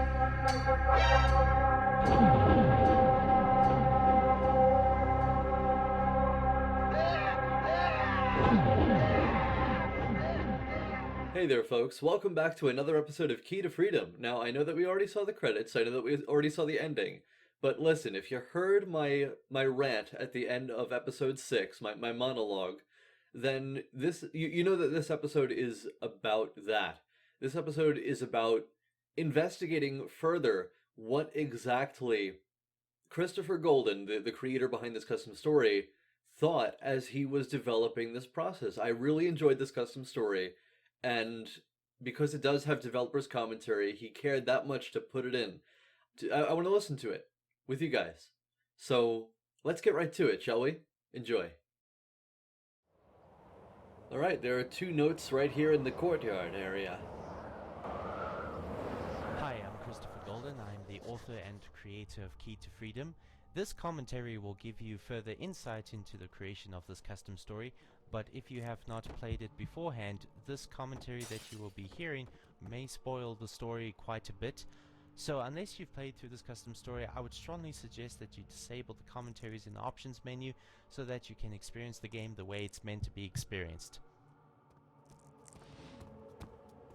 Hey there, folks. Welcome back to another episode of Key to Freedom. Now, I know that we already saw the credits, I know that we already saw the ending, but listen, if you heard my rant at the end of episode 6, my monologue, then you know that this episode is about that. This episode is about investigating further what exactly Christopher Golden, the creator behind this custom story, thought as he was developing this process. I really enjoyed this custom story, and because it does have developer's commentary, he cared that much to put it in. I want to listen to it with you guys. So let's get right to it, shall we? Enjoy. Alright, there are 2 notes right here in the courtyard area. Hi, I'm Christopher Golden. I'm the author and creator of Key to Freedom. This commentary will give you further insight into the creation of this custom story, but if you have not played it beforehand, this commentary that you will be hearing may spoil the story quite a bit. So unless you've played through this custom story, I would strongly suggest that you disable the commentaries in the options menu so that you can experience the game the way it's meant to be experienced.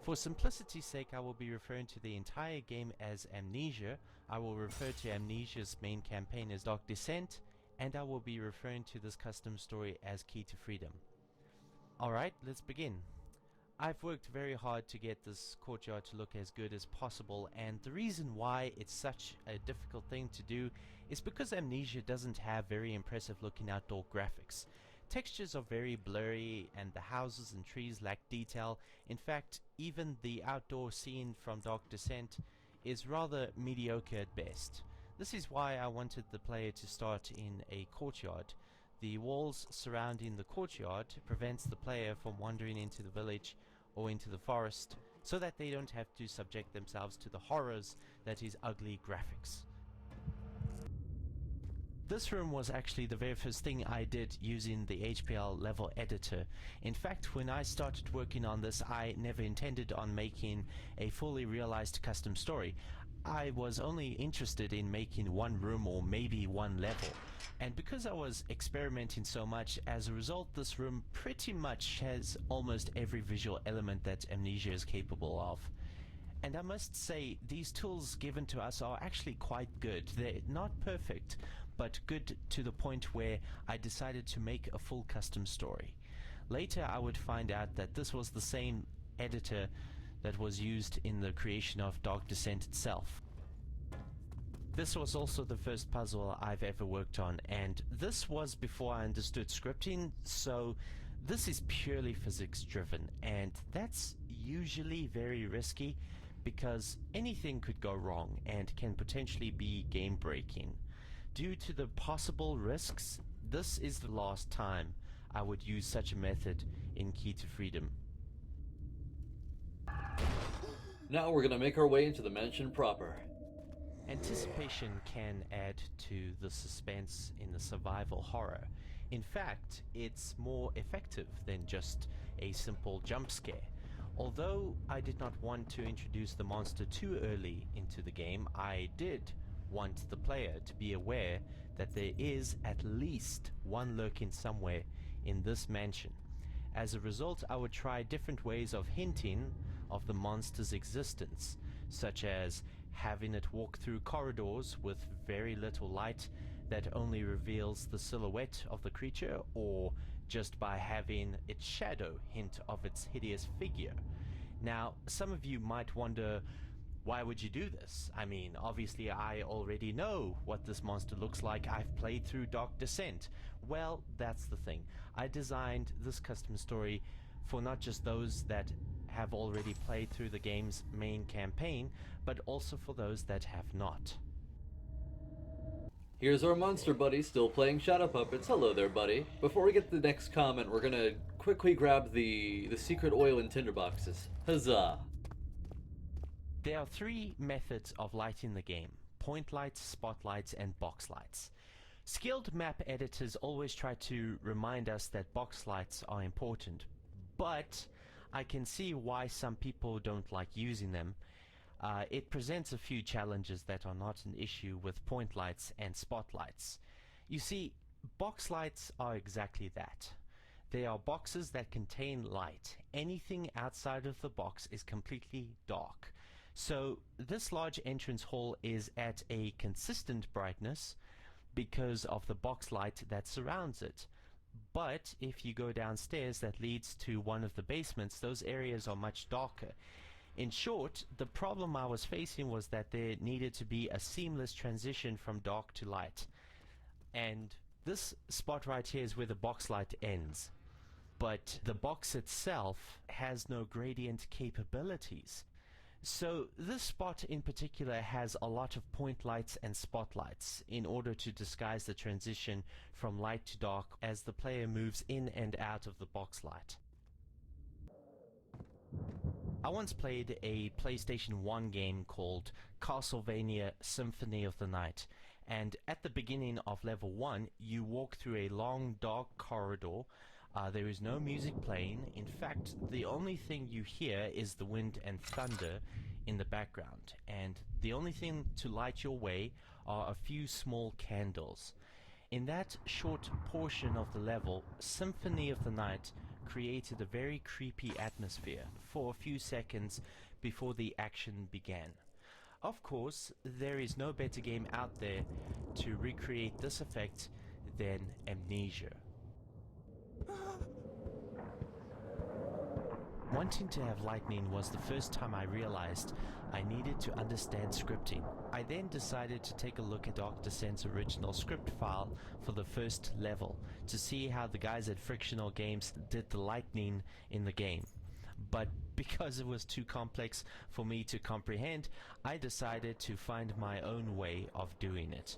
For simplicity's sake, I will be referring to the entire game as Amnesia. I will refer to Amnesia's main campaign as Dark Descent, and I will be referring to this custom story as Key to Freedom. Alright, let's begin. I've worked very hard to get this courtyard to look as good as possible, and the reason why it's such a difficult thing to do is because Amnesia doesn't have very impressive looking outdoor graphics. Textures are very blurry, and the houses and trees lack detail. In fact, even the outdoor scene from Dark Descent is rather mediocre at best. This is why I wanted the player to start in a courtyard. The walls surrounding the courtyard prevents the player from wandering into the village or into the forest, so that they don't have to subject themselves to the horrors that is ugly graphics. This room was actually the very first thing I did using the HPL level editor. In fact, when I started working on this, I never intended on making a fully realized custom story. I was only interested in making one room or maybe one level. And because I was experimenting so much, as a result, this room pretty much has almost every visual element that Amnesia is capable of. And I must say, these tools given to us are actually quite good. They're not perfect, but good to the point where I decided to make a full custom story. Later I would find out that this was the same editor that was used in the creation of Dark Descent itself. This was also the first puzzle I've ever worked on, and this was before I understood scripting, so this is purely physics driven, and that's usually very risky because anything could go wrong and can potentially be game breaking. Due to the possible risks, this is the last time I would use such a method in Key to Freedom. Now we're gonna make our way into the mansion proper. Anticipation can add to the suspense in the survival horror. In fact, it's more effective than just a simple jump scare. Although I did not want to introduce the monster too early into the game, I did want the player to be aware that there is at least one lurking somewhere in this mansion. As a result, I would try different ways of hinting of the monster's existence, such as having it walk through corridors with very little light that only reveals the silhouette of the creature, or just by having its shadow hint of its hideous figure. Now, some of you might wonder, why would you do this? I mean, obviously I already know what this monster looks like. I've played through Dark Descent. Well, that's the thing. I designed this custom story for not just those that have already played through the game's main campaign, but also for those that have not. Here's our monster buddy still playing Shadow Puppets. Hello there, buddy. Before we get to the next comment, we're gonna quickly grab the secret oil and tinder boxes. Huzzah! There are 3 methods of lighting the game: point lights, spotlights, and box lights. Skilled map editors always try to remind us that box lights are important, but I can see why some people don't like using them. It presents a few challenges that are not an issue with point lights and spotlights. You see, box lights are exactly that. They are boxes that contain light. Anything outside of the box is completely dark. So this large entrance hall is at a consistent brightness because of the box light that surrounds it. But if you go downstairs that leads to one of the basements, those areas are much darker. In short, the problem I was facing was that there needed to be a seamless transition from dark to light. And this spot right here is where the box light ends. But the box itself has no gradient capabilities. So this spot in particular has a lot of point lights and spotlights in order to disguise the transition from light to dark as the player moves in and out of the box light. I once played a PlayStation 1 game called Castlevania Symphony of the Night, and at the beginning of level 1 you walk through a long dark corridor. There is no music playing. In fact, the only thing you hear is the wind and thunder in the background, and the only thing to light your way are a few small candles. In that short portion of the level, Symphony of the Night created a very creepy atmosphere for a few seconds before the action began. Of course, there is no better game out there to recreate this effect than Amnesia. Wanting to have lightning was the first time I realized I needed to understand scripting. I then decided to take a look at Dark Descent's original script file for the first level to see how the guys at Frictional Games did the lightning in the game. But because it was too complex for me to comprehend, I decided to find my own way of doing it.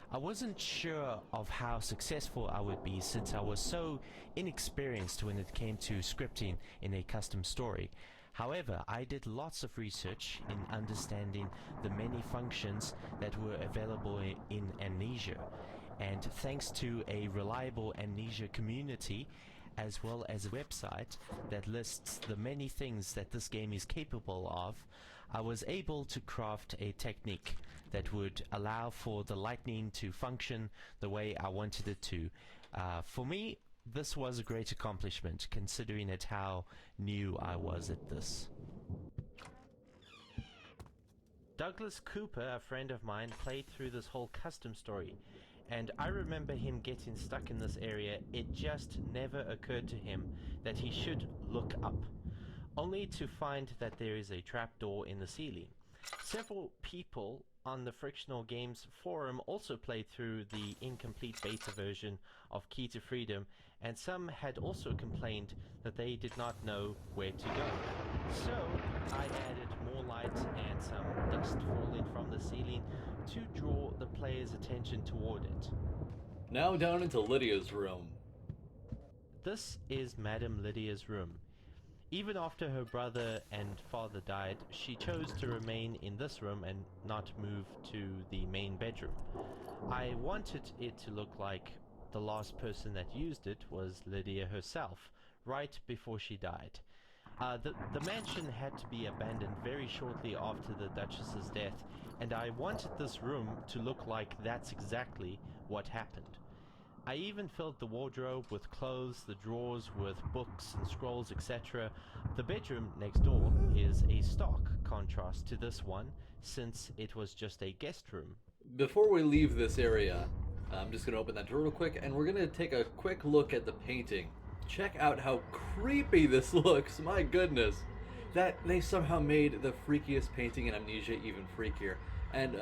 I wasn't sure of how successful I would be since I was so inexperienced when it came to scripting in a custom story. However, I did lots of research in understanding the many functions that were available in Amnesia, and thanks to a reliable Amnesia community as well as a website that lists the many things that this game is capable of, I was able to craft a technique that would allow for the lightning to function the way I wanted it to. For me, this was a great accomplishment, considering it how new I was at this. Douglas Cooper, a friend of mine, played through this whole custom story, and I remember him getting stuck in this area. It just never occurred to him that he should look up, only to find that there is a trapdoor in the ceiling. Several people on the Frictional Games forum also played through the incomplete beta version of Key to Freedom, and some had also complained that they did not know where to go. So I added more light and some dust falling from the ceiling to draw the player's attention toward it. Now down into Lydia's room. This is Madame Lydia's room. Even after her brother and father died, she chose to remain in this room and not move to the main bedroom. I wanted it to look like the last person that used it was Lydia herself, right before she died. The mansion had to be abandoned very shortly after the Duchess's death, and I wanted this room to look like that's exactly what happened. I even filled the wardrobe with clothes, the drawers with books and scrolls, etc. The bedroom next door is a stark contrast to this one, since it was just a guest room. Before we leave this area, I'm just going to open that door real quick, and we're going to take a quick look at the painting. Check out how creepy this looks, my goodness. That they somehow made the freakiest painting in Amnesia even freakier. And,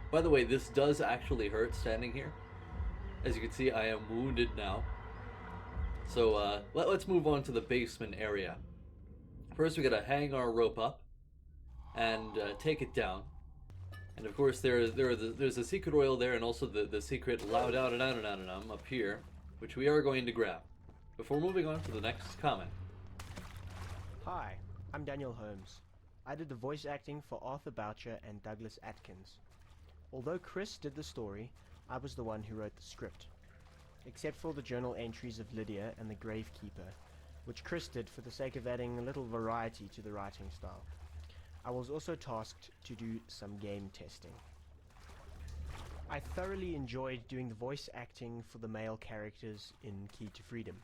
by the way, this does actually hurt standing here. As you can see, I am wounded now. So let's move on to the basement area. First, we gotta hang our rope up and take it down. And of course, there's a secret oil there, and also the secret loud out and up here, which we are going to grab. Before moving on to the next comment. Hi, I'm Daniel Holmes. I did the voice acting for Arthur Boucher and Douglas Atkins. Although Chris did the story, I was the one who wrote the script, except for the journal entries of Lydia and the Gravekeeper, which Chris did for the sake of adding a little variety to the writing style. I was also tasked to do some game testing. I thoroughly enjoyed doing the voice acting for the male characters in Key to Freedom.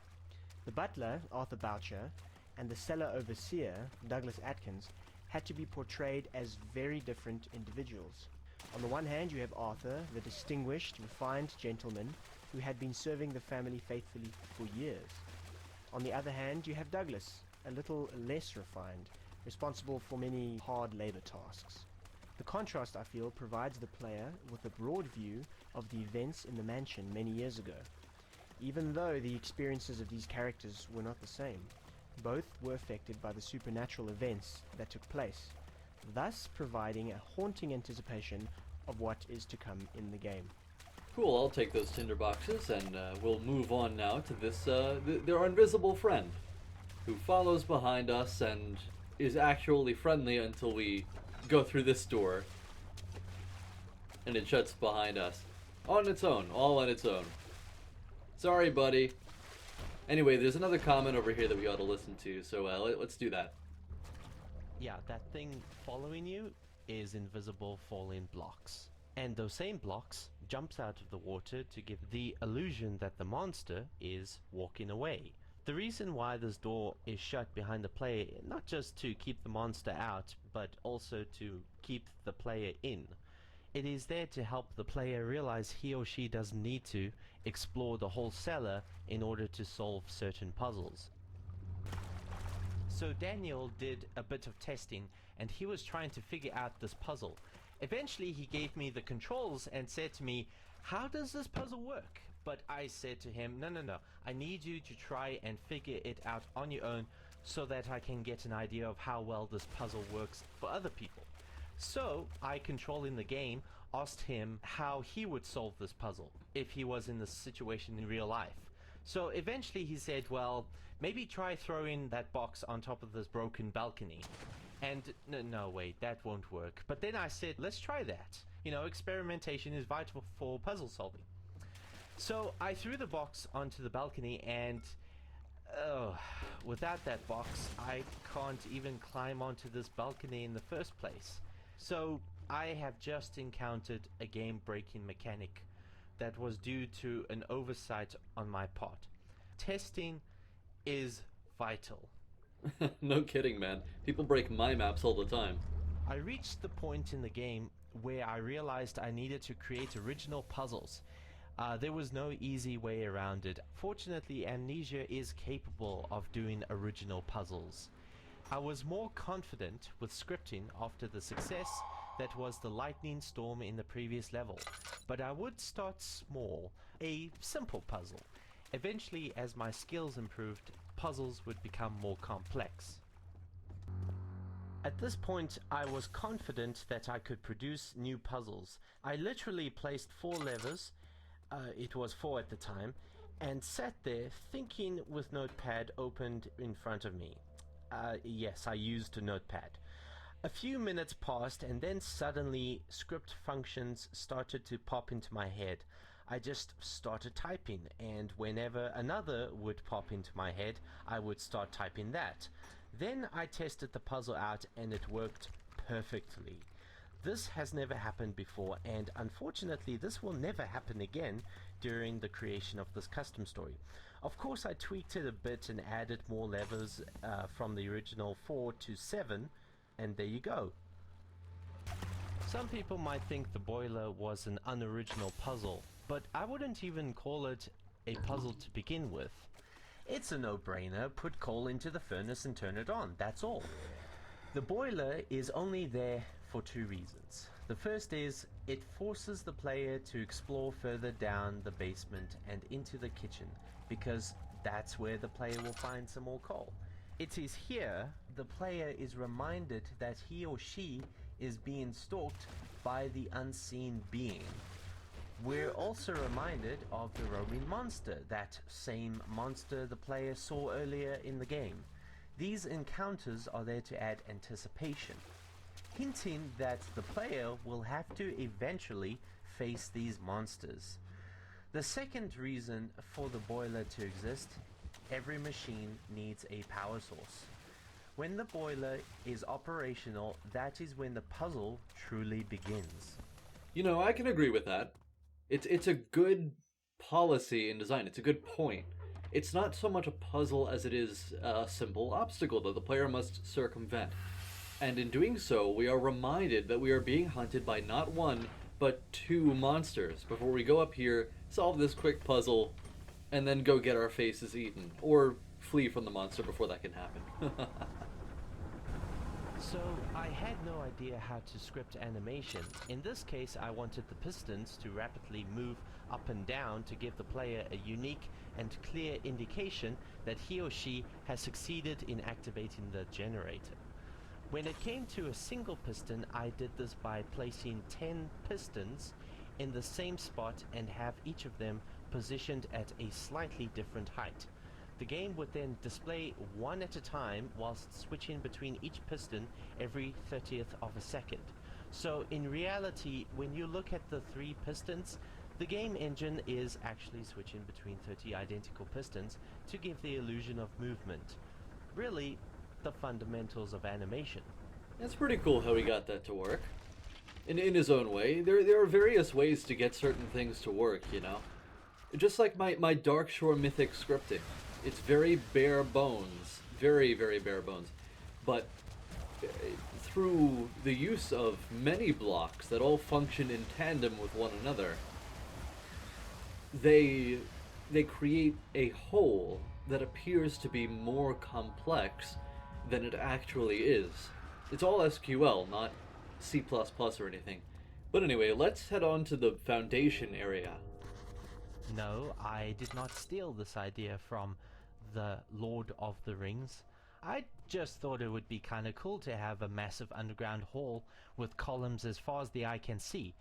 The butler, Arthur Boucher, and the cellar overseer, Douglas Atkins, had to be portrayed as very different individuals. On the one hand, you have Arthur, the distinguished, refined gentleman who had been serving the family faithfully for years. On the other hand, you have Douglas, a little less refined, responsible for many hard labor tasks. The contrast, I feel, provides the player with a broad view of the events in the mansion many years ago. Even though the experiences of these characters were not the same, both were affected by the supernatural events that took place, thus providing a haunting anticipation of what is to come in the game. Cool, I'll take those tinder boxes, and we'll move on now to this, their invisible friend, who follows behind us and is actually friendly until we go through this door, and it shuts behind us. On its own, all on its own. Sorry, buddy. Anyway, there's another comment over here that we ought to listen to, so let's do that. Yeah, that thing following you is invisible falling blocks. And those same blocks jumps out of the water to give the illusion that the monster is walking away. The reason why this door is shut behind the player, not just to keep the monster out, but also to keep the player in. It is there to help the player realize he or she doesn't need to explore the whole cellar in order to solve certain puzzles. So Daniel did a bit of testing, and he was trying to figure out this puzzle. Eventually he gave me the controls and said to me, "How does this puzzle work?" But I said to him, no, I need you to try and figure it out on your own so that I can get an idea of how well this puzzle works for other people. So I, controlling the game, asked him how he would solve this puzzle if he was in this situation in real life. So eventually he said, well, maybe try throwing that box on top of this broken balcony. And no, wait, that won't work. But then I said, let's try that. You know, experimentation is vital for puzzle solving. So I threw the box onto the balcony, and without that box, I can't even climb onto this balcony in the first place. So I have just encountered a game-breaking mechanic that was due to an oversight on my part. Testing is vital. No kidding, man. People break my maps all the time. I reached the point in the game where I realized I needed to create original puzzles. There was no easy way around it. Fortunately, Amnesia is capable of doing original puzzles. I was more confident with scripting after the success that was the lightning storm in the previous level, but I would start small, a simple puzzle. Eventually, as my skills improved, puzzles would become more complex. At this point, I was confident that I could produce new puzzles. I literally placed 4 levers, it was 4 at the time, and sat there thinking with Notepad opened in front of me. Yes, I used a Notepad. A few minutes passed, and then suddenly script functions started to pop into my head. I just started typing, and whenever another would pop into my head, I would start typing that. Then I tested the puzzle out, and it worked perfectly. This has never happened before, and unfortunately this will never happen again during the creation of this custom story. Of course, I tweaked it a bit and added more levers from the original 4 to 7, and there you go. Some people might think the boiler was an unoriginal puzzle, but I wouldn't even call it a puzzle to begin with. It's a no-brainer. Put coal into the furnace and turn it on, that's all. The boiler is only there for 2 reasons. The first is it forces the player to explore further down the basement and into the kitchen, because that's where the player will find some more coal. It is here the player is reminded that he or she is being stalked by the unseen being. We're also reminded of the roaming monster, that same monster the player saw earlier in the game. These encounters are there to add anticipation, hinting that the player will have to eventually face these monsters. The second reason for the boiler to exist: every machine needs a power source. When the boiler is operational, that is when the puzzle truly begins. You know, I can agree with that. It's a good policy in design. It's a good point. It's not so much a puzzle as it is a simple obstacle that the player must circumvent. And in doing so, we are reminded that we are being hunted by not one, but two monsters before we go up here, solve this quick puzzle, and then go get our faces eaten. Or flee from the monster before that can happen. So I had no idea how to script animation. In this case, I wanted the pistons to rapidly move up and down to give the player a unique and clear indication that he or she has succeeded in activating the generator. When it came to a single piston, I did this by placing 10 pistons in the same spot and have each of them positioned at a slightly different height. The game would then display one at a time whilst switching between each piston every 30th of a second. So in reality, when you look at the 3 pistons, the game engine is actually switching between 30 identical pistons to give the illusion of movement. Really, the fundamentals of animation. It's pretty cool how he got that to work. In his own way. There are various ways to get certain things to work, you know? Just like my Dark Shore Mythic scripting. It's very bare bones. Very, very bare bones. But through the use of many blocks that all function in tandem with one another, they create a whole that appears to be more complex than it actually is. It's all SQL, not C++ or anything. But anyway, let's head on to the foundation area. No, I did not steal this idea from the Lord of the Rings. I just thought it would be kinda cool to have a massive underground hall with columns as far as the eye can see.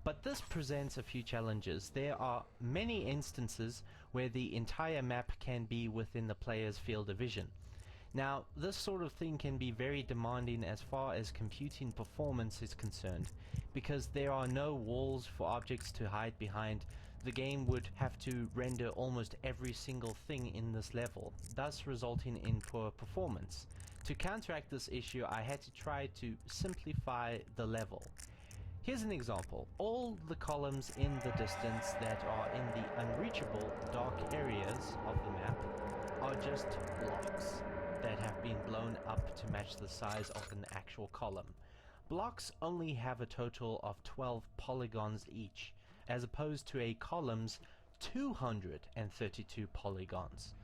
But this presents a few challenges. There are many instances where the entire map can be within the player's field of vision. Now, this sort of thing can be very demanding as far as computing performance is concerned, because there are no walls for objects to hide behind. The game would have to render almost every single thing in this level, thus resulting in poor performance. To counteract this issue, I had to try to simplify the level. Here's an example. All the columns in the distance that are in the unreachable dark areas of the map are just blocks that have been blown up to match the size of an actual column. Blocks only have a total of 12 polygons each, as opposed to a column's 232 polygons.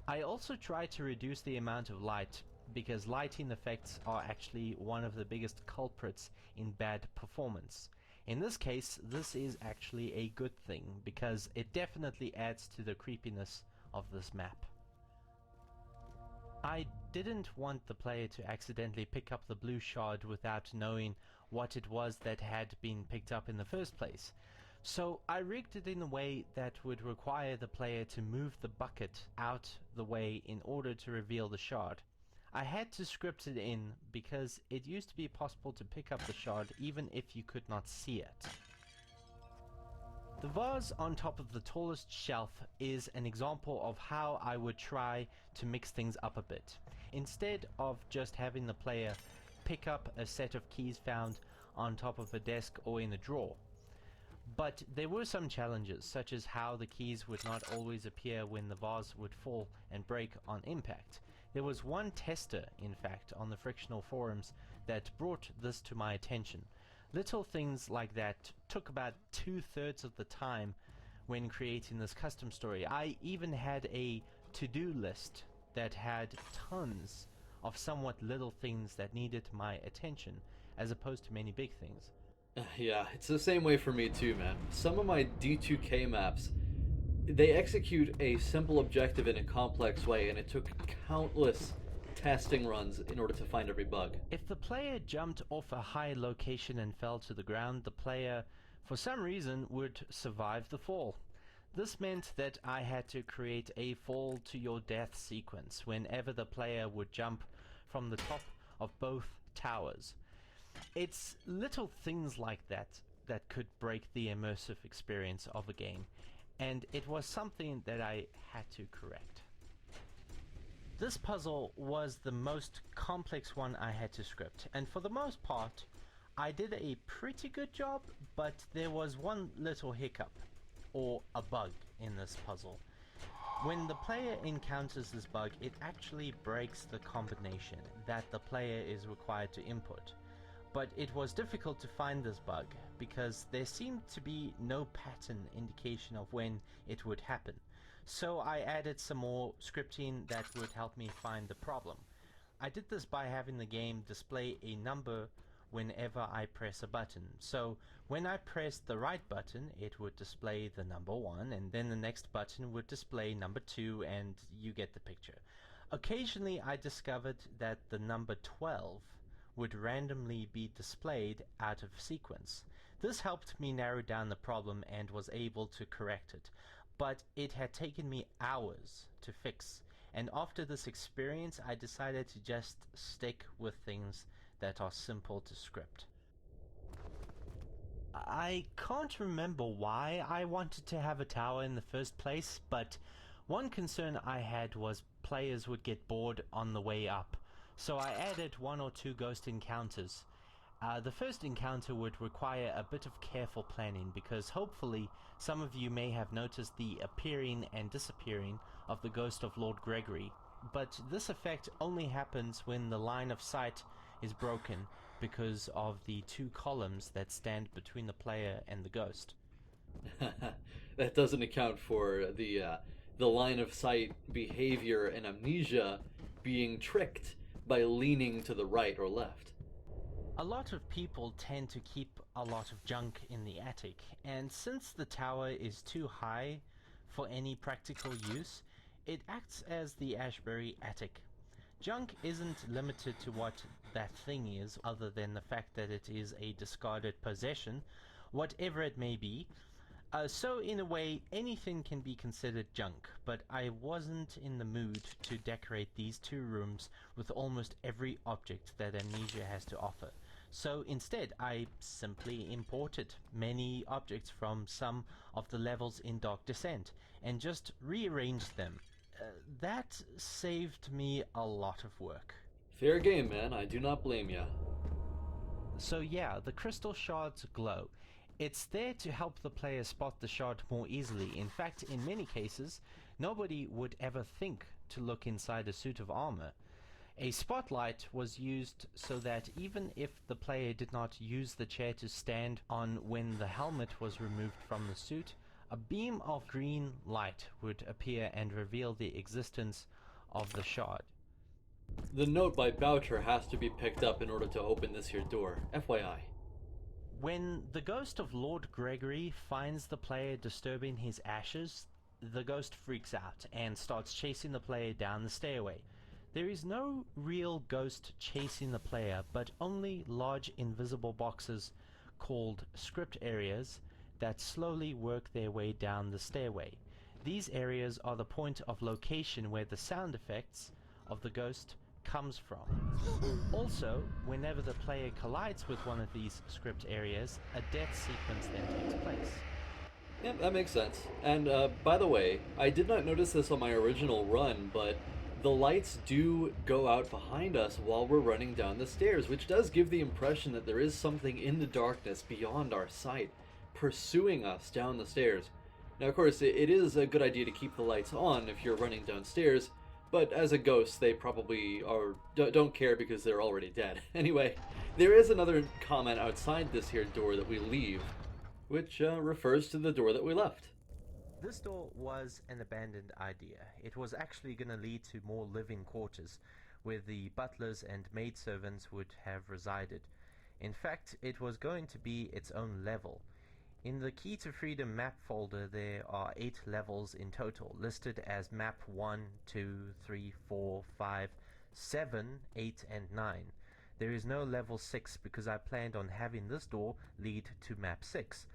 I also tried to reduce the amount of light, because lighting effects are actually one of the biggest culprits in bad performance. In this case, this is actually a good thing, because it definitely adds to the creepiness of this map. I didn't want the player to accidentally pick up the blue shard without knowing what it was that had been picked up in the first place. So I rigged it in a way that would require the player to move the bucket out the way in order to reveal the shard. I had to script it in because it used to be possible to pick up the shard even if you could not see it. The vase on top of the tallest shelf is an example of how I would try to mix things up a bit. Instead of just having the player pick up a set of keys found on top of a desk or in a drawer. But there were some challenges, such as how the keys would not always appear when the vase would fall and break on impact. There was one tester, in fact, on the frictional forums that brought this to my attention. Little things like that took about 2/3 of the time when creating this custom story. I even had a to-do list that had tons of somewhat little things that needed my attention, as opposed to many big things. Yeah, it's the same way for me too, man. Some of my D2K maps, they execute a simple objective in a complex way, and it took countless testing runs in order to find every bug. If the player jumped off a high location and fell to the ground, the player, for some reason, would survive the fall. This meant that I had to create a fall to your death sequence whenever the player would jump from the top of both towers. It's little things like that that could break the immersive experience of a game, and it was something that I had to correct. This puzzle was the most complex one I had to script, and for the most part, I did a pretty good job, but there was one little hiccup, or a bug, in this puzzle. When the player encounters this bug, it actually breaks the combination that the player is required to input. But it was difficult to find this bug, because there seemed to be no pattern indication of when it would happen. So I added some more scripting that would help me find the problem. I did this by having the game display a number whenever I press a button. So when I pressed the right button, it would display the number 1, and then the next button would display number 2, and you get the picture. Occasionally I discovered that the number 12 would randomly be displayed out of sequence. This helped me narrow down the problem and was able to correct it. But it had taken me hours to fix, and after this experience I decided to just stick with things that are simple to script. I can't remember why I wanted to have a tower in the first place, but one concern I had was players would get bored on the way up, so I added 1 or 2 ghost encounters. The first encounter would require a bit of careful planning, because hopefully some of you may have noticed the appearing and disappearing of the ghost of Lord Gregory, but this effect only happens when the line of sight is broken because of the 2 columns that stand between the player and the ghost. That doesn't account for the line of sight behavior and amnesia being tricked by leaning to the right or left. A lot of people tend to keep a lot of junk in the attic, and since the tower is too high for any practical use, it acts as the Ashbury attic. Junk isn't limited to what that thing is, other than the fact that it is a discarded possession, whatever it may be. So in a way, anything can be considered junk, but I wasn't in the mood to decorate these 2 rooms with almost every object that Amnesia has to offer. So instead, I simply imported many objects from some of the levels in Dark Descent and just rearranged them. That saved me a lot of work. Fair game, man. I do not blame ya. So yeah, the crystal shards glow. It's there to help the player spot the shard more easily. In fact, in many cases, nobody would ever think to look inside a suit of armor. A spotlight was used so that even if the player did not use the chair to stand on when the helmet was removed from the suit, a beam of green light would appear and reveal the existence of the shard. The note by Boucher has to be picked up in order to open this here door, FYI. When the ghost of Lord Gregory finds the player disturbing his ashes, the ghost freaks out and starts chasing the player down the stairway. There is no real ghost chasing the player, but only large invisible boxes called script areas that slowly work their way down the stairway. These areas are the point of location where the sound effects of the ghost comes from. Also, whenever the player collides with one of these script areas, a death sequence then takes place. Yeah, that makes sense. And by the way, I did not notice this on my original run, but the lights do go out behind us while we're running down the stairs, which does give the impression that there is something in the darkness beyond our sight, pursuing us down the stairs. Now, of course, it is a good idea to keep the lights on if you're running downstairs, but as a ghost, they probably don't care because they're already dead. Anyway, there is another comment outside this here door that we leave, which refers to the door that we left. This door was an abandoned idea. It was actually going to lead to more living quarters, where the butlers and maidservants would have resided. In fact, it was going to be its own level. In the Key to Freedom map folder, there are 8 levels in total, listed as map 1, 2, 3, 4, 5, 7, 8, and 9. There is no level 6 because I planned on having this door lead to map 6.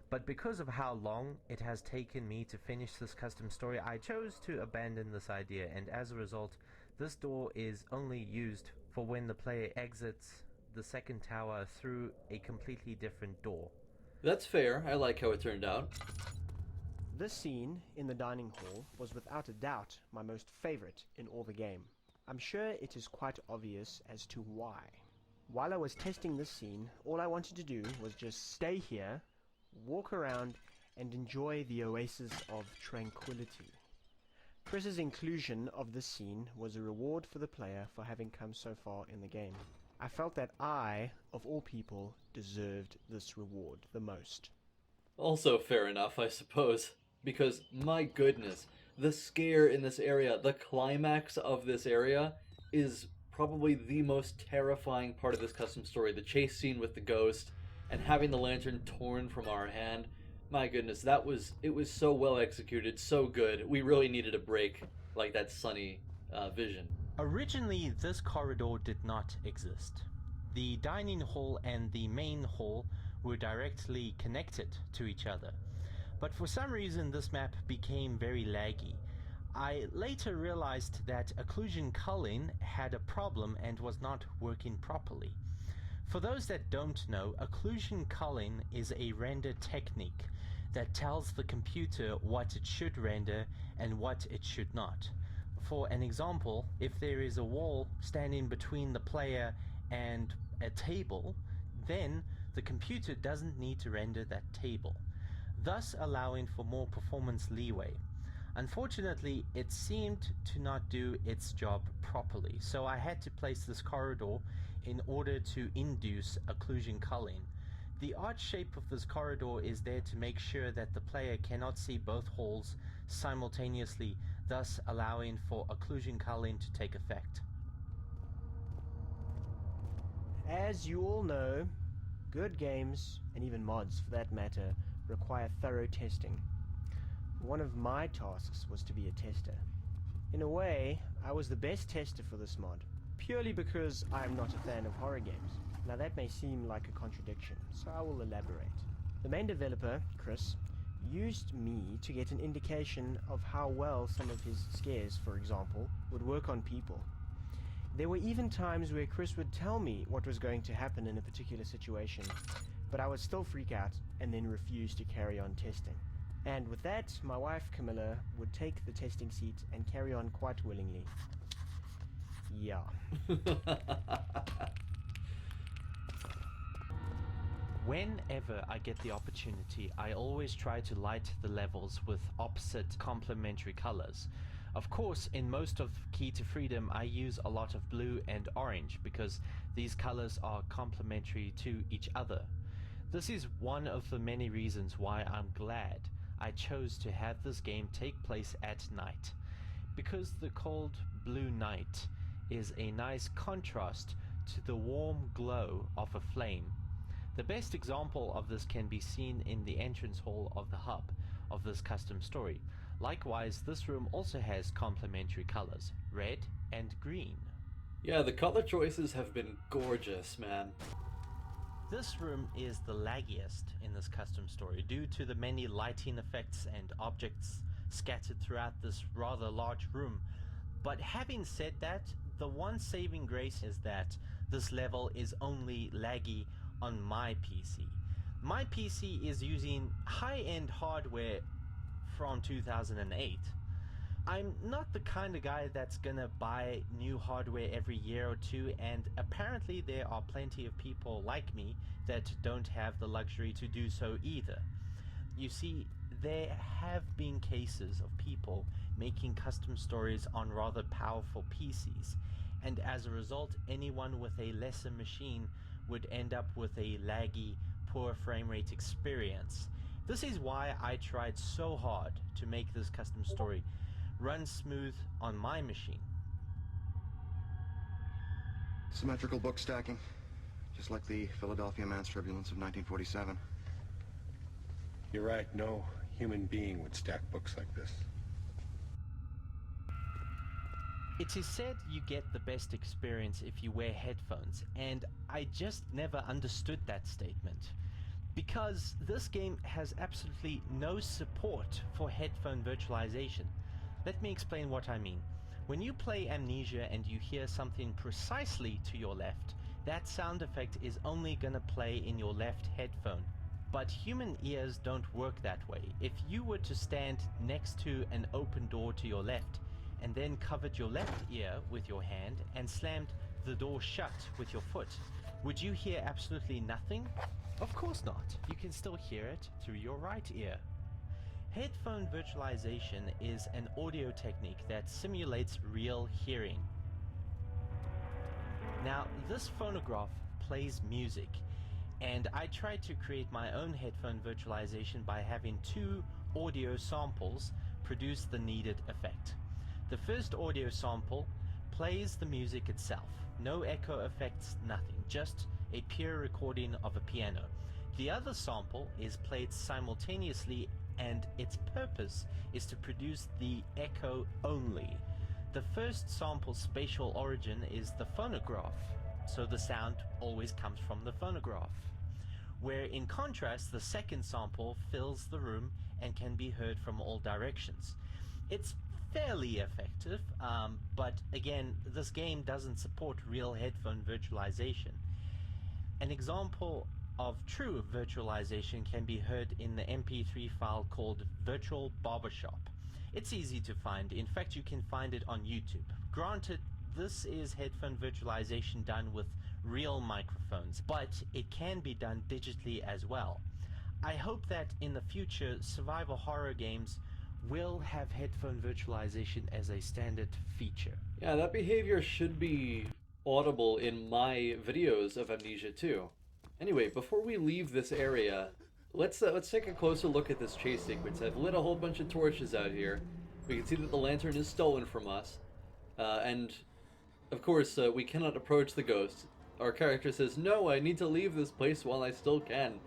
But because of how long it has taken me to finish this custom story, I chose to abandon this idea, and as a result, this door is only used for when the player exits the second tower through a completely different door. That's fair. I like how it turned out. This scene in the dining hall was without a doubt my most favorite in all the game. I'm sure it is quite obvious as to why. While I was testing this scene, all I wanted to do was just stay here, walk around, and enjoy the oasis of tranquility. Chris's inclusion of this scene was a reward for the player for having come so far in the game. I felt that I, of all people, deserved this reward the most. Also fair enough, I suppose. Because, my goodness, the scare in this area, the climax of this area, is probably the most terrifying part of this custom story. The chase scene with the ghost, and having the lantern torn from our hand. My goodness, it was so well executed, so good. We really needed a break, like that sunny vision. Originally, this corridor did not exist. The dining hall and the main hall were directly connected to each other. But for some reason this map became very laggy. I later realized that occlusion culling had a problem and was not working properly. For those that don't know, occlusion culling is a render technique that tells the computer what it should render and what it should not. For an example, if there is a wall standing between the player and a table, then the computer doesn't need to render that table, thus allowing for more performance leeway. Unfortunately, it seemed to not do its job properly, so I had to place this corridor in order to induce occlusion culling. The arch shape of this corridor is there to make sure that the player cannot see both halls simultaneously, thus allowing for occlusion culling to take effect. As you all know, good games, and even mods for that matter, require thorough testing. One of my tasks was to be a tester. In a way, I was the best tester for this mod, purely because I am not a fan of horror games. Now that may seem like a contradiction, so I will elaborate. The main developer, Chris, used me to get an indication of how well some of his scares, for example, would work on people. There were even times where Chris would tell me what was going to happen in a particular situation, but I would still freak out and then refuse to carry on testing. And with that, my wife Camilla would take the testing seat and carry on quite willingly. Yeah. Whenever I get the opportunity, I always try to light the levels with opposite complementary colors. Of course, in most of Key to Freedom, I use a lot of blue and orange because these colors are complementary to each other. This is one of the many reasons why I'm glad I chose to have this game take place at night, because the cold blue night is a nice contrast to the warm glow of a flame. The best example of this can be seen in the entrance hall of the hub of this custom story. Likewise, this room also has complementary colors, red and green. Yeah, the color choices have been gorgeous, man. This room is the laggiest in this custom story due to the many lighting effects and objects scattered throughout this rather large room. But having said that, the one saving grace is that this level is only laggy on my PC. My PC is using high-end hardware from 2008. I'm not the kind of guy that's gonna buy new hardware every year or two, and apparently there are plenty of people like me that don't have the luxury to do so either. You see, there have been cases of people making custom stories on rather powerful PCs, and as a result, anyone with a lesser machine would end up with a laggy, poor frame rate experience. This is why I tried so hard to make this custom story run smooth on my machine. Symmetrical book stacking, just like the Philadelphia Man's Turbulence of 1947. You're right, no human being would stack books like this. It is said you get the best experience if you wear headphones, and I just never understood that statement. Because this game has absolutely no support for headphone virtualization. Let me explain what I mean. When you play Amnesia and you hear something precisely to your left, that sound effect is only gonna play in your left headphone. But human ears don't work that way. If you were to stand next to an open door to your left and then covered your left ear with your hand and slammed the door shut with your foot, would you hear absolutely nothing? Of course not. You can still hear it through your right ear. Headphone virtualization is an audio technique that simulates real hearing. Now, this phonograph plays music, and I tried to create my own headphone virtualization by having two audio samples produce the needed effect. The first audio sample plays the music itself. No echo effects, nothing, just a pure recording of a piano. The other sample is played simultaneously, and its purpose is to produce the echo only. The first sample's spatial origin is the phonograph, so the sound always comes from the phonograph. Where in contrast, the second sample fills the room and can be heard from all directions. It's fairly effective, but again, this game doesn't support real headphone virtualization. An example of true virtualization can be heard in the MP3 file called Virtual Barbershop. It's easy to find. In fact, you can find it on YouTube. Granted, this is headphone virtualization done with real microphones, but it can be done digitally as well. I hope that in the future, survival horror games will have headphone virtualization as a standard feature. Yeah, that behavior should be audible in my videos of Amnesia too. Anyway, before we leave this area, let's take a closer look at this chase sequence. I've lit a whole bunch of torches out here. We can see that the lantern is stolen from us. And, of course, we cannot approach the ghost. Our character says, "No, I need to leave this place while I still can."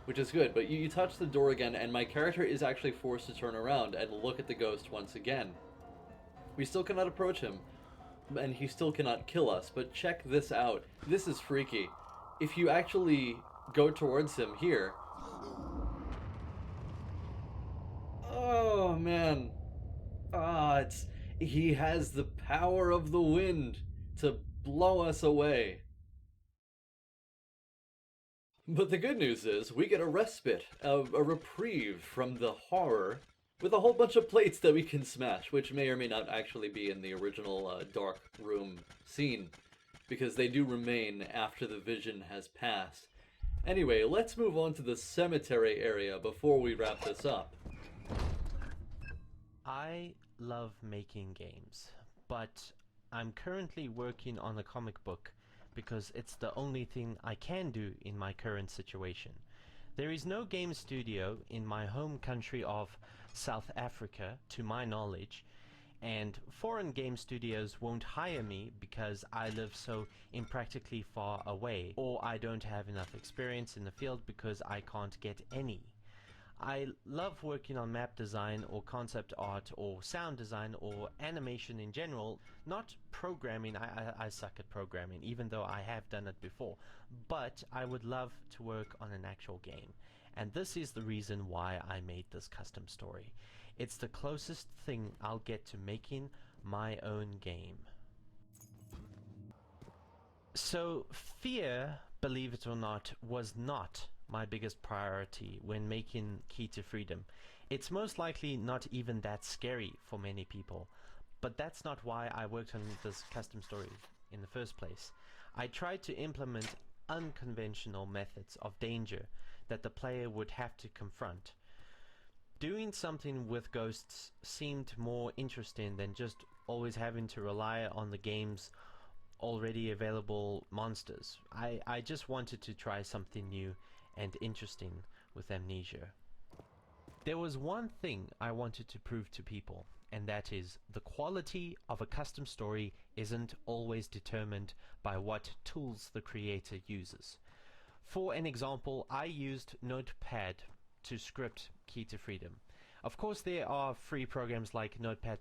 Which is good, but you touch the door again, and my character is actually forced to turn around and look at the ghost once again. We still cannot approach him, and he still cannot kill us, but check this out. This is freaky. If you actually go towards him here... Oh, man. He has the power of the wind to blow us away. But the good news is, we get a respite, a reprieve from the horror, with a whole bunch of plates that we can smash, which may or may not actually be in the original dark room scene, because they do remain after the vision has passed. Anyway, let's move on to the cemetery area before we wrap this up. I love making games, but I'm currently working on a comic book because it's the only thing I can do in my current situation. There is no game studio in my home country of South Africa, to my knowledge, and foreign game studios won't hire me because I live so impractically far away, or I don't have enough experience in the field because I can't get any. I love working on map design or concept art or sound design or animation in general, not programming. I suck at programming, even though I have done it before, but I would love to work on an actual game. And this is the reason why I made this custom story. It's the closest thing I'll get to making my own game. So fear, believe it or not, was not my biggest priority when making Key to Freedom. It's most likely not even that scary for many people, but that's not why I worked on this custom story in the first place. I tried to implement unconventional methods of danger that the player would have to confront. Doing something with ghosts seemed more interesting than just always having to rely on the game's already available monsters. I just wanted to try something new and interesting with Amnesia. There was one thing I wanted to prove to people, and that is the quality of a custom story isn't always determined by what tools the creator uses. For an example, I used Notepad to script Key to Freedom. Of course, there are free programs like Notepad++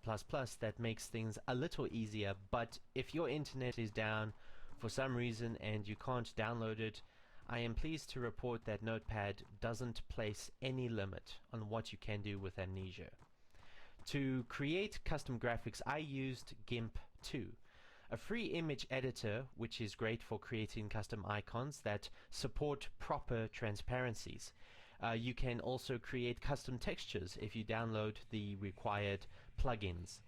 that makes things a little easier, but if your internet is down for some reason and you can't download it, I am pleased to report that Notepad doesn't place any limit on what you can do with Amnesia. To create custom graphics, I used GIMP 2. a free image editor, which is great for creating custom icons that support proper transparencies. You can also create custom textures if you download the required plugins.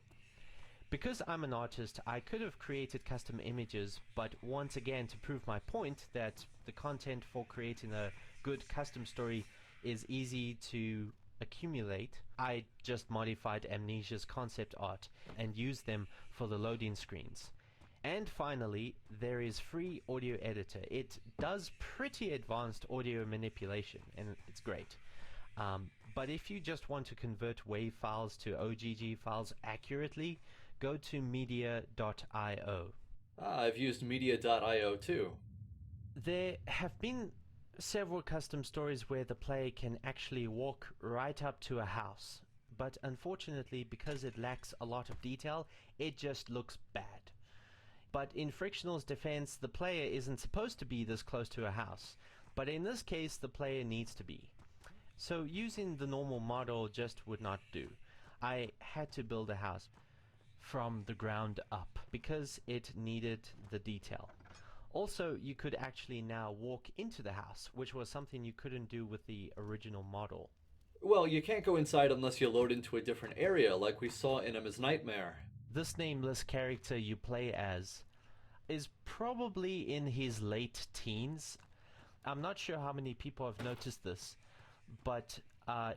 Because I'm an artist, I could have created custom images, but once again, to prove my point that the content for creating a good custom story is easy to accumulate, I just modified Amnesia's concept art and used them for the loading screens. And finally, there is free audio editor. It does pretty advanced audio manipulation, and it's great. But if you just want to convert WAV files to OGG files accurately, go to media.io. I've used media.io too. There have been several custom stories where the player can actually walk right up to a house, but unfortunately, because it lacks a lot of detail, it just looks bad. But in Frictional's defense, the player isn't supposed to be this close to a house, but in this case, the player needs to be. So using the normal model just would not do. I had to build a house from the ground up because it needed the detail. Also, you could actually now walk into the house, which was something you couldn't do with the original model. Well, you can't go inside unless you load into a different area, like we saw in Emma's Nightmare. This nameless character you play as is probably in his late teens. I'm not sure how many people have noticed this, but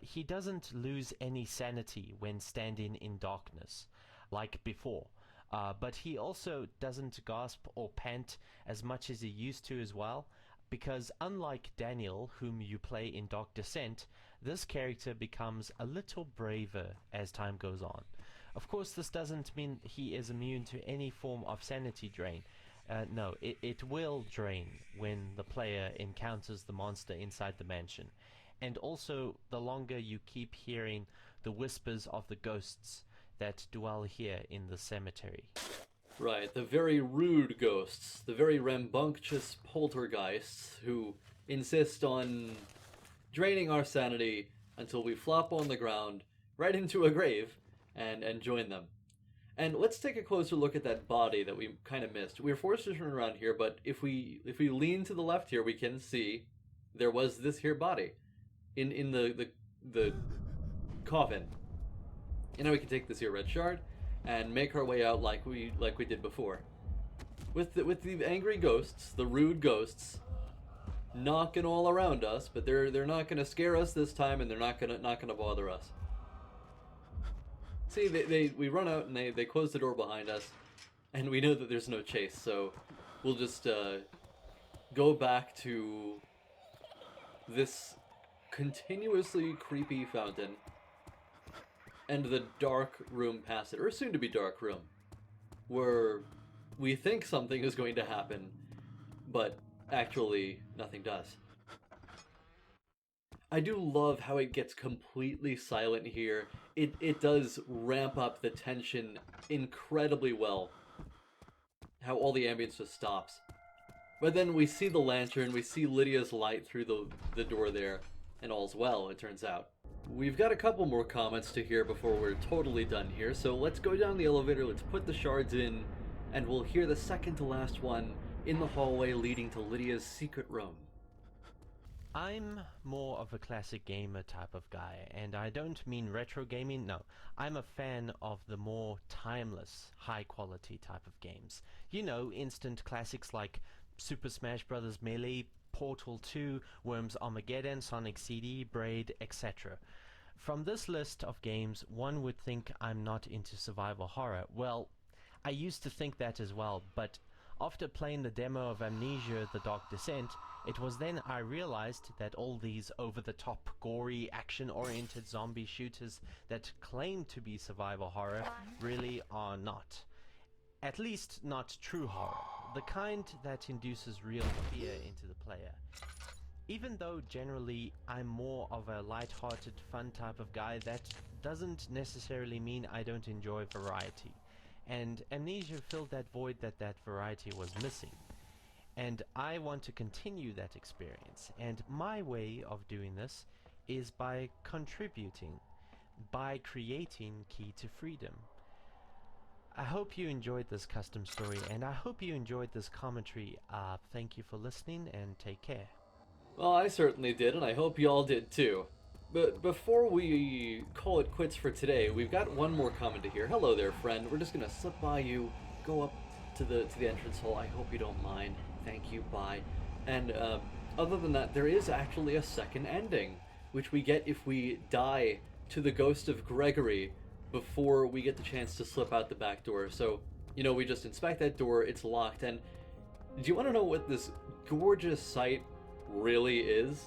he doesn't lose any sanity when standing in darkness, like before. But he also doesn't gasp or pant as much as he used to as well, because unlike Daniel, whom you play in Dark Descent, this character becomes a little braver as time goes on. Of course, this doesn't mean he is immune to any form of sanity drain. No, it will drain when the player encounters the monster inside the mansion. And also, the longer you keep hearing the whispers of the ghosts that dwell here in the cemetery. Right, the very rude ghosts, the very rambunctious poltergeists who insist on draining our sanity until we flop on the ground right into a grave and join them. And let's take a closer look at that body that we kind of missed. We were forced to turn around here, but if we lean to the left here, we can see there was this here body in the coffin. And now we can take this here red shard and make our way out like we did before. With the angry ghosts, the rude ghosts, knocking all around us, but they're not gonna scare us this time, and they're not gonna bother us. See, we run out and they close the door behind us, and we know that there's no chase, so we'll just go back to this continuously creepy fountain and the dark room past it, or soon to be dark room, where we think something is going to happen, but actually nothing does. I do love how it gets completely silent here. It does ramp up the tension incredibly well. How all the ambience just stops. But then we see the lantern, we see Lydia's light through the door there, and all's well, it turns out. We've got a couple more comments to hear before we're totally done here, so let's go down the elevator, let's put the shards in, and we'll hear the second to last one in the hallway leading to Lydia's secret room. I'm more of a classic gamer type of guy, and I don't mean retro gaming, no. I'm a fan of the more timeless, high-quality type of games. You know, instant classics like Super Smash Bros. Melee, Portal 2, Worms Armageddon, Sonic CD, Braid, etc. From this list of games, one would think I'm not into survival horror. Well, I used to think that as well, but after playing the demo of Amnesia: The Dark Descent, it was then I realized that all these over-the-top, gory, action-oriented zombie shooters that claim to be survival horror really are not. At least not true horror, the kind that induces real fear into the player. Even though generally I'm more of a light-hearted, fun type of guy, that doesn't necessarily mean I don't enjoy variety. And Amnesia filled that void that variety was missing. And I want to continue that experience, and my way of doing this is by contributing, by creating Key to Freedom. I hope you enjoyed this custom story, and I hope you enjoyed this commentary. Thank you for listening, and take care. Well, I certainly did, and I hope you all did too. But before we call it quits for today, we've got one more comment to hear. Hello there, friend. We're just gonna slip by you, go up to the entrance hall. I hope you don't mind. Thank you. Bye. And other than that, there is actually a second ending, which we get if we die to the ghost of Gregory before we get the chance to slip out the back door. So, you know, we just inspect that door, it's locked, and do you want to know what this gorgeous sight really is?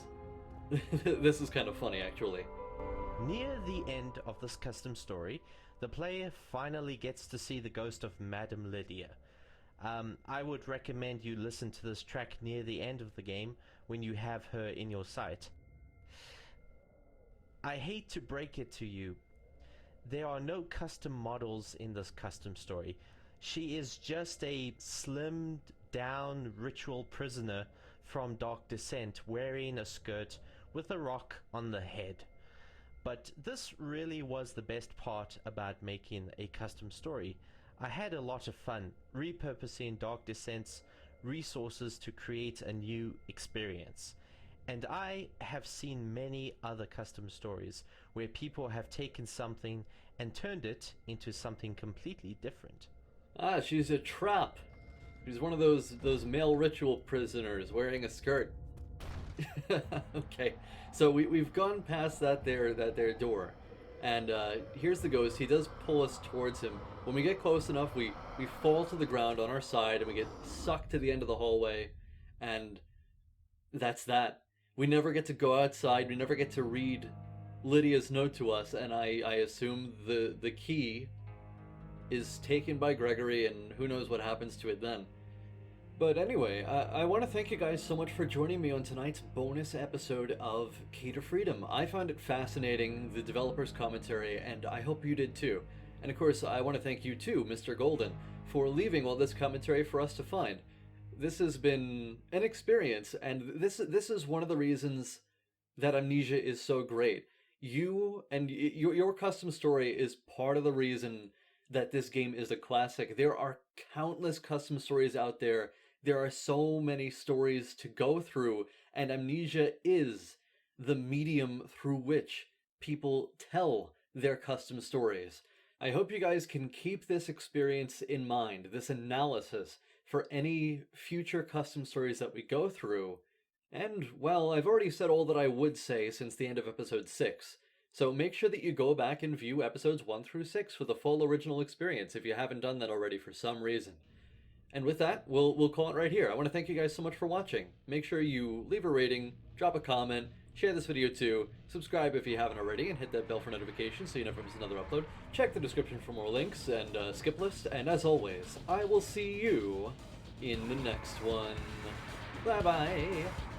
This is kind of funny, actually. Near the end of this custom story, the player finally gets to see the ghost of Madame Lydia. I would recommend you listen to this track near the end of the game when you have her in your sight. I hate to break it to you, there are no custom models in this custom story. She is just a slimmed down ritual prisoner from Dark Descent wearing a skirt with a rock on the head. But this really was the best part about making a custom story. I had a lot of fun repurposing Dark Descent's resources to create a new experience. And I have seen many other custom stories where people have taken something and turned it into something completely different. Ah, she's a trap. She's one of those male ritual prisoners wearing a skirt. Okay, so we've gone past that there door, and here's the ghost. He does pull us towards him. When we get close enough, we fall to the ground on our side, and we get sucked to the end of the hallway, and that's that. We never get to go outside. We never get to read Lydia's note to us, and I assume the key is taken by Gregory, and who knows what happens to it then. But anyway, I want to thank you guys so much for joining me on tonight's bonus episode of Key to Freedom. I found it fascinating, the developer's commentary, and I hope you did too. And of course, I want to thank you too, Mr. Golden, for leaving all this commentary for us to find. This has been an experience, and this is one of the reasons that Amnesia is so great. You and your custom story is part of the reason that this game is a classic. There are countless custom stories out there. There are so many stories to go through, and Amnesia is the medium through which people tell their custom stories. I hope you guys can keep this experience in mind, this analysis, for any future custom stories that we go through. And, well, I've already said all that I would say since the end of episode 6, so make sure that you go back and view episodes 1 through 6 for the full original experience if you haven't done that already for some reason. And with that, we'll call it right here. I want to thank you guys so much for watching. Make sure you leave a rating, drop a comment, share this video too, subscribe if you haven't already, and hit that bell for notifications so you never miss another upload. Check the description for more links and skip list, and as always, I will see you in the next one. Bye bye!